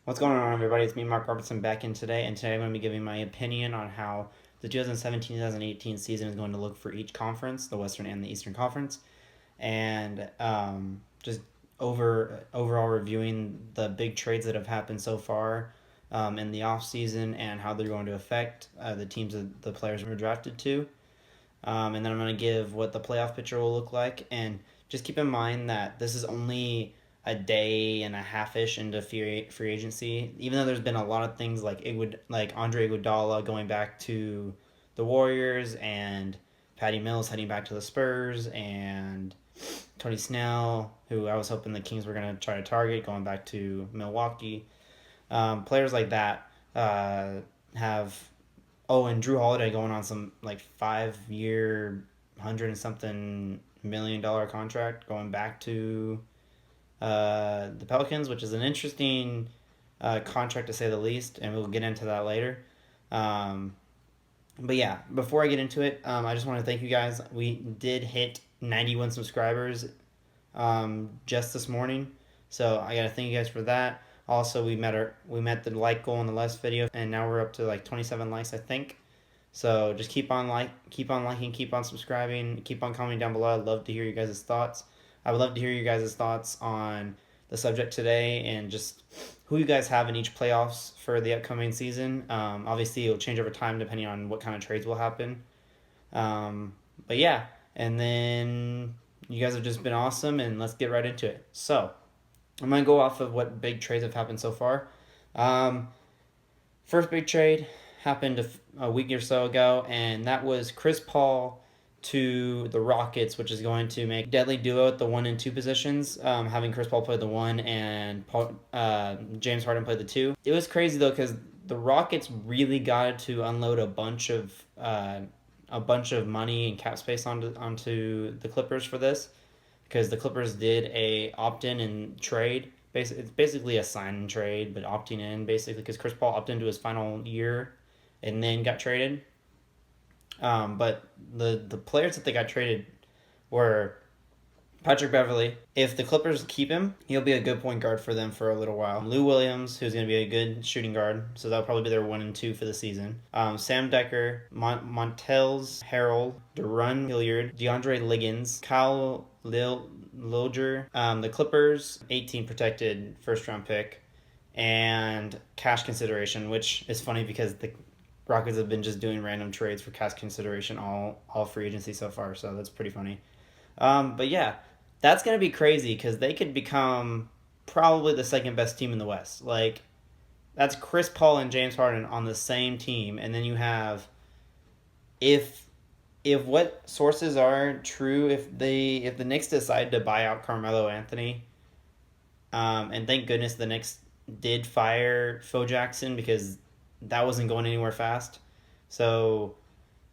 What's going on, everybody? It's me, Mark Robertson, back in today, and today I'm going to be giving my opinion on how the 2017-2018 season is going to look for each conference, the Western and the Eastern Conference, and just overall reviewing the big trades that have happened so far in the offseason and how they're going to affect the teams that the players were drafted to. And then I'm going to give what the playoff picture will look like, and just keep in mind that this is only a day and a half ish into free agency. Even though there's been a lot of things like Andre Iguodala going back to the Warriors, and Patty Mills heading back to the Spurs, and Tony Snell, who I was hoping the Kings were going to try to target, going back to Milwaukee. Players like that have. Oh, and Drew Holiday going on some like 5-year, hundred and something $1 million contract, going back to the Pelicans, which is an interesting contract to say the least, and we'll get into that later. But yeah, before I get into it, I just want to thank you guys. We did hit 91 subscribers just this morning, so I gotta thank you guys for that. Also, we met the like goal in the last video, and now we're up to like 27 likes, I think. So just keep on liking, keep on subscribing, keep on commenting down below. I'd love to hear you guys' thoughts. I would love to hear you guys' thoughts on the subject today and just who you guys have in each playoffs for the upcoming season. Obviously, it'll change over time depending on what kind of trades will happen. But yeah, and then you guys have just been awesome, and let's get right into it. So I'm going to go off of what big trades have happened so far. First big trade happened a week or so ago, and that was Chris Paul to the Rockets, which is going to make deadly duo at the 1 and 2 positions, having Chris Paul play the 1 and James Harden play the 2. It was crazy, though, because the Rockets really got to unload a bunch of money and cap space onto the Clippers for this, because the Clippers did a opt-in and trade. It's basically a sign and trade, but opting in, basically, because Chris Paul opted into his final year and then got traded. But the players that they got traded were Patrick Beverley. If the Clippers keep him, he'll be a good point guard for them for a little while. Lou Williams, who's going to be a good shooting guard, so that'll probably be their 1 and 2 for the season. Sam Decker, Montelz Harrell, Deron Hilliard, DeAndre Liggins, Kyle Lilger. The Clippers, 18 protected first-round pick, and cash consideration, which is funny because the Rockets have been just doing random trades for cash consideration all free agency so far, so that's pretty funny. But yeah, that's going to be crazy because they could become probably the second best team in the West. Like, that's Chris Paul and James Harden on the same team, and then you have, if what sources are true, if the Knicks decide to buy out Carmelo Anthony, and thank goodness the Knicks did fire Phil Jackson because that wasn't going anywhere fast. So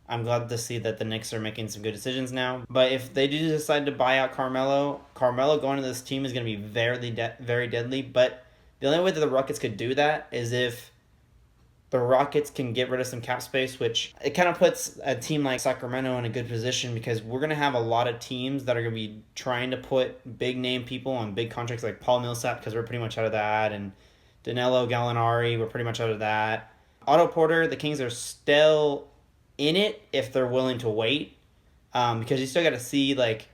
I'm glad to see that the Knicks are making some good decisions now. But if they do decide to buy out Carmelo going to this team is going to be very deadly. But the only way that the Rockets could do that is if the Rockets can get rid of some cap space, which it kind of puts a team like Sacramento in a good position, because we're going to have a lot of teams that are going to be trying to put big name people on big contracts, like Paul Millsap, because we're pretty much out of that, and Danilo Gallinari, we're pretty much out of that. Otto Porter, the Kings are still in it if they're willing to wait, because you still got to see, like,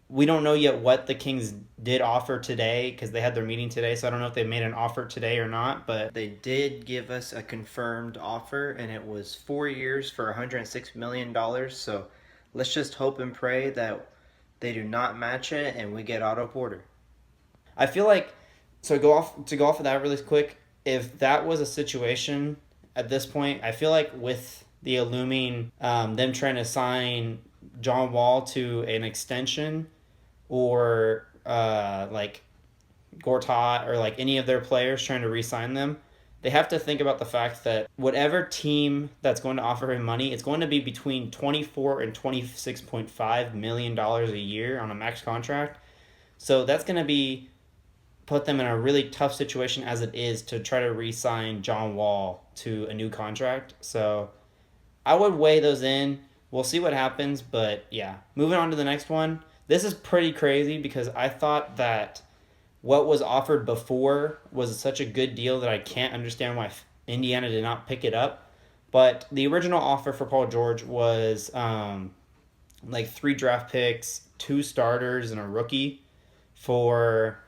we don't know yet what the Kings did offer today because they had their meeting today, so I don't know if they made an offer today or not, but they did give us a confirmed offer, and it was 4 years for $106 million, so let's just hope and pray that they do not match it and we get Otto Porter. I feel like, to go off of that really quick, if that was a situation at this point, I feel like with the looming, them trying to sign John Wall to an extension, or like Gortat, or like any of their players trying to re-sign them, they have to think about the fact that whatever team that's going to offer him money, it's going to be between $24 and $26.5 million a year on a max contract. So that's going to put them in a really tough situation as it is to try to re-sign John Wall to a new contract. So I would weigh those in. We'll see what happens, but yeah. Moving on to the next one. This is pretty crazy because I thought that what was offered before was such a good deal that I can't understand why Indiana did not pick it up. But the original offer for Paul George was like 3 draft picks, 2 starters, and a rookie for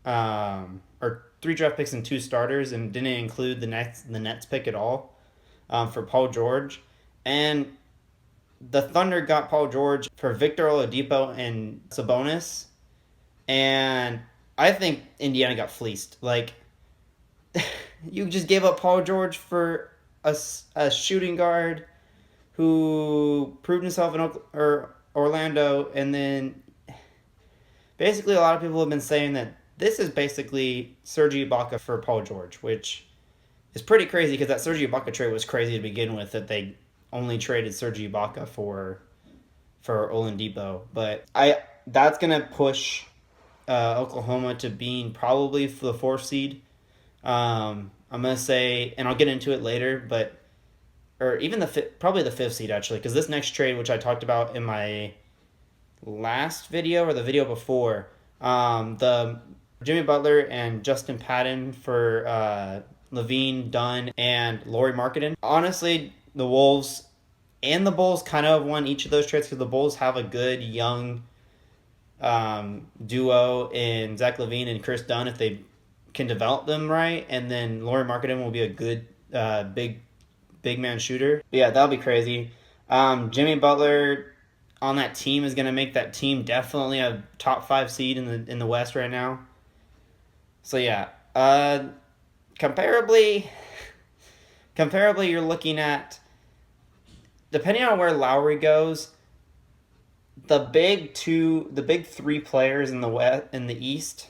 or 3 draft picks and 2 starters, and didn't include the Nets pick at all for Paul George. And the Thunder got Paul George for Victor Oladipo and Sabonis, and I think Indiana got fleeced. Like, you just gave up Paul George for a shooting guard who proved himself in Orlando, and then basically a lot of people have been saying that this is basically Serge Ibaka for Paul George, which is pretty crazy because that Serge Ibaka trade was crazy to begin with, that they only traded Serge Ibaka for Oladipo. But that's gonna push Oklahoma to being probably the 4th seed. I'm gonna say, and I'll get into it later, but or even probably the 5th seed actually, because this next trade, which I talked about in my last video or the video before, the Jimmy Butler and Justin Patton for Levine, Dunn, and Lauri Markkanen. Honestly, the Wolves and the Bulls kind of won each of those trades because the Bulls have a good young duo in Zach LaVine and Chris Dunn if they can develop them right, and then Lauri Markkanen will be a good big man shooter. But yeah, that'll be crazy. Jimmy Butler on that team is going to make that team definitely a top 5 seed in the West right now. So yeah, comparably, you're looking at, depending on where Lowry goes, the big 3 players in the West, in the East,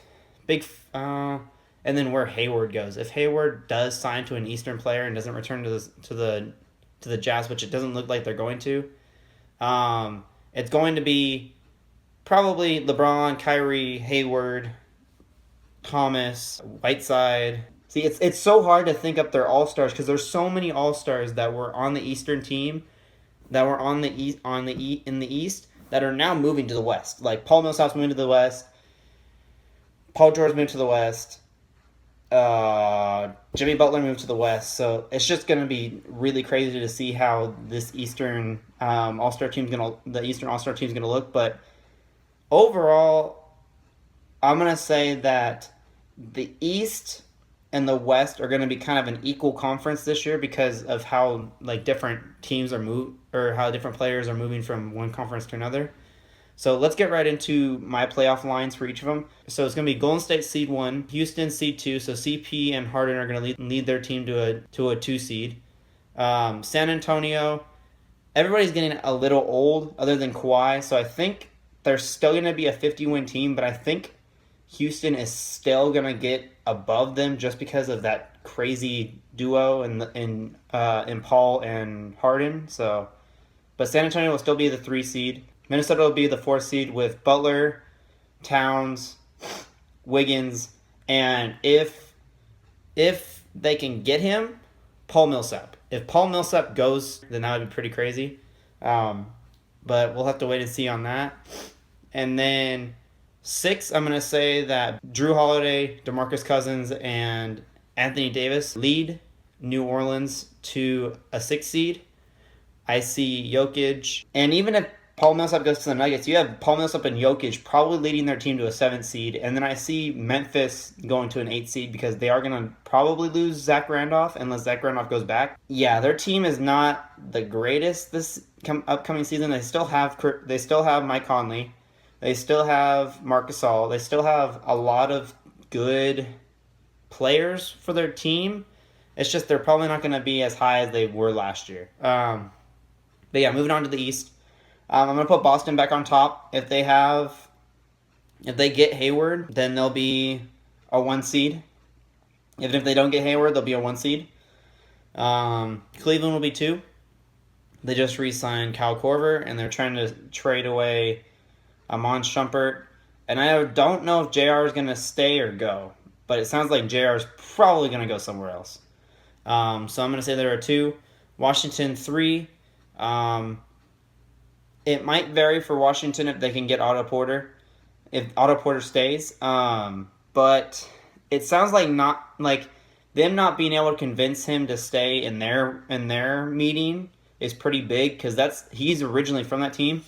and then where Hayward goes. If Hayward does sign to an Eastern player and doesn't return to the Jazz, which it doesn't look like they're going to, it's going to be probably LeBron, Kyrie, Hayward, Thomas, Whiteside. See, it's so hard to think up their all-stars because there's so many all-stars that were on the Eastern team, that were in the East, that are now moving to the West. Like Paul Millsap's moving to the West, Paul George moved to the West, Jimmy Butler moved to the West. So it's just going to be really crazy to see how this Eastern All-Star team's gonna look. But overall, I'm gonna say that the East and the West are going to be kind of an equal conference this year because of how different teams or how different players are moving from one conference to another. So let's get right into my playoff lines for each of them. So it's going to be Golden State seed 1, Houston seed 2. So CP and Harden are going to lead their team to a 2 seed. San Antonio, everybody's getting a little old other than Kawhi. So I think they're still going to be a 50-win team, but I think Houston is still going to get above them just because of that crazy duo in Paul and Harden. So, but San Antonio will still be the 3 seed. Minnesota will be the 4 seed with Butler, Towns, Wiggins, and if they can get him, Paul Millsap. If Paul Millsap goes, then that would be pretty crazy. But we'll have to wait and see on that. And then 6, I'm going to say that Drew Holiday, DeMarcus Cousins, and Anthony Davis lead New Orleans to a 6 seed. I see Jokic, and even if Paul Millsap goes to the Nuggets, you have Paul Millsap and Jokic probably leading their team to a 7 seed. And then I see Memphis going to an 8 seed because they are going to probably lose Zach Randolph unless Zach Randolph goes back. Yeah, their team is not the greatest this upcoming season. They still have Mike Conley. They still have Marc Gasol. They still have a lot of good players for their team. It's just they're probably not going to be as high as they were last year. But yeah, moving on to the East. I'm going to put Boston back on top. If they get Hayward, then they'll be a 1 seed. Even if they don't get Hayward, they'll be a 1 seed. Cleveland will be 2. They just re-signed Kyle Korver, and they're trying to trade away Amon Shumpert. And I don't know if JR is going to stay or go, but it sounds like JR is probably going to go somewhere else. So I'm going to say there are 2. Washington 3. It might vary for Washington if they can get Otto Porter. If Otto Porter stays, but it sounds like not like them not being able to convince him to stay in their meeting is pretty big because he's originally from that team.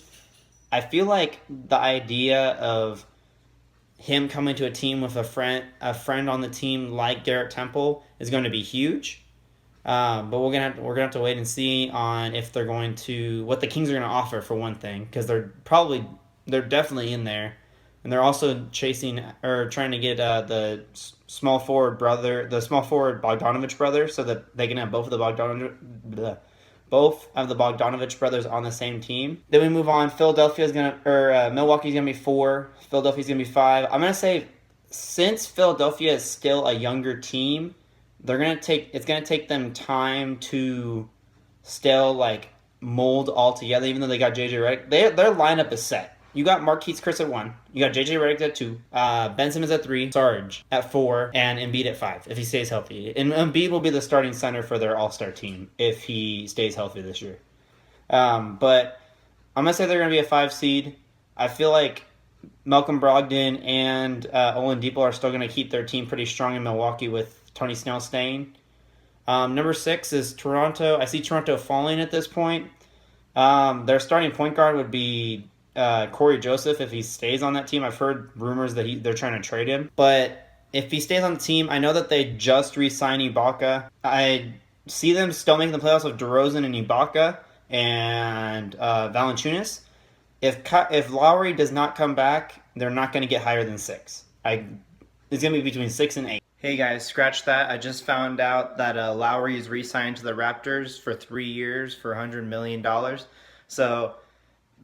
I feel like the idea of him coming to a team with a friend on the team like Garrett Temple is going to be huge. But we're gonna have to wait and see on if they're going to what the Kings are going to offer for one thing because they're definitely in there, and they're also chasing or trying to get small forward Bogdanovich brother so that they can have both of the Bogdanovich brothers on the same team. Then we move on. Milwaukee's gonna be 4. Philadelphia's gonna be 5. I'm gonna say since Philadelphia is still a younger team, it's gonna take them time to still like mold all together. Even though they got JJ Redick, their lineup is set. You got Marquise Chris at 1. You got JJ Redick at 2. Ben Simmons at 3. Sarge at 4. And Embiid at 5 if he stays healthy. And Embiid will be the starting center for their All-Star team if he stays healthy this year. But I'm going to say they're going to be a 5 seed. I feel like Malcolm Brogdon and Oladipo are still going to keep their team pretty strong in Milwaukee with Tony Snell staying. Number 6 is Toronto. I see Toronto falling at this point. Their starting point guard would be Corey Joseph if he stays on that team. I've heard rumors that they're trying to trade him. But if he stays on the team, I know that they just re-signed Ibaka. I see them still making the playoffs with DeRozan and Ibaka and Valanciunas. If Lowry does not come back, they're not going to get higher than 6. It's going to be between 6 and 8. Hey guys, scratch that. I just found out that Lowry is re-signed to the Raptors for 3 years for $100 million. So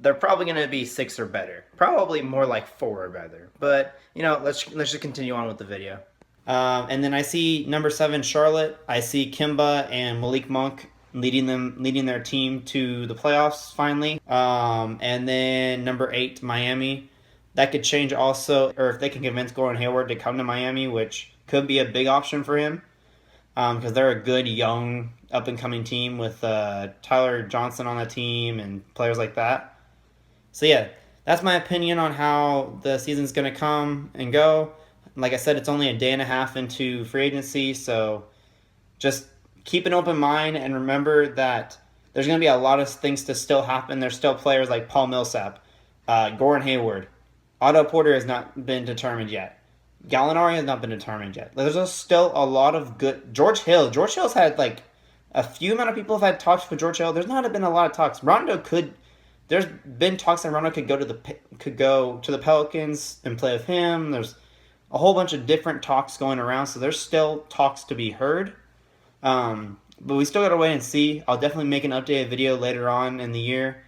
they're probably going to be 6 or better. Probably more like 4 or better. But, let's just continue on with the video. And then I see number 7, Charlotte. I see Kimba and Malik Monk leading their team to the playoffs finally. And then number 8, Miami. That could change also, or if they can convince Gordon Hayward to come to Miami, which could be a big option for him. Because they're a good, young, up-and-coming team with Tyler Johnson on the team and players like that. So yeah, that's my opinion on how the season's going to come and go. Like I said, it's only a day and a half into free agency, so just keep an open mind and remember that there's going to be a lot of things to still happen. There's still players like Paul Millsap, Gordon Hayward. Otto Porter has not been determined yet. Gallinari has not been determined yet. There's still a lot of good... George Hill's had like a few amount of people have had talks with George Hill. There's not been a lot of talks. There's been talks that Rondo could go to the Pelicans and play with him. There's a whole bunch of different talks going around, so there's still talks to be heard. But we still got to wait and see. I'll definitely make an updated video later on in the year.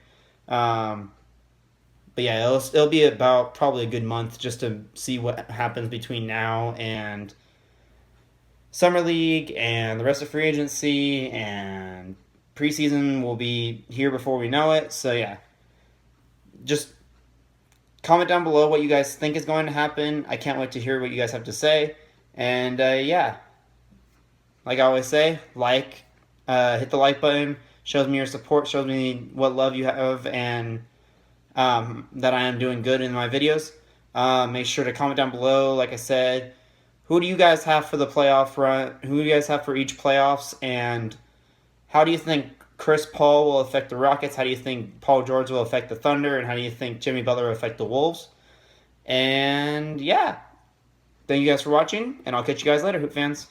But yeah, it'll be about probably a good month just to see what happens between now and Summer League and the rest of free agency, and preseason will be here before we know it. So yeah, just comment down below what you guys think is going to happen. I can't wait to hear what you guys have to say. And yeah, like I always say, hit the like button. Shows me your support, shows me what love you have, and that I am doing good in my videos. Make sure to comment down below, like I said, who do you guys have for the playoff run? Who do you guys have for each playoffs? And how do you think Chris Paul will affect the Rockets? How do you think Paul George will affect the Thunder? And how do you think Jimmy Butler will affect the Wolves? And yeah, thank you guys for watching, and I'll catch you guys later, Hoop fans.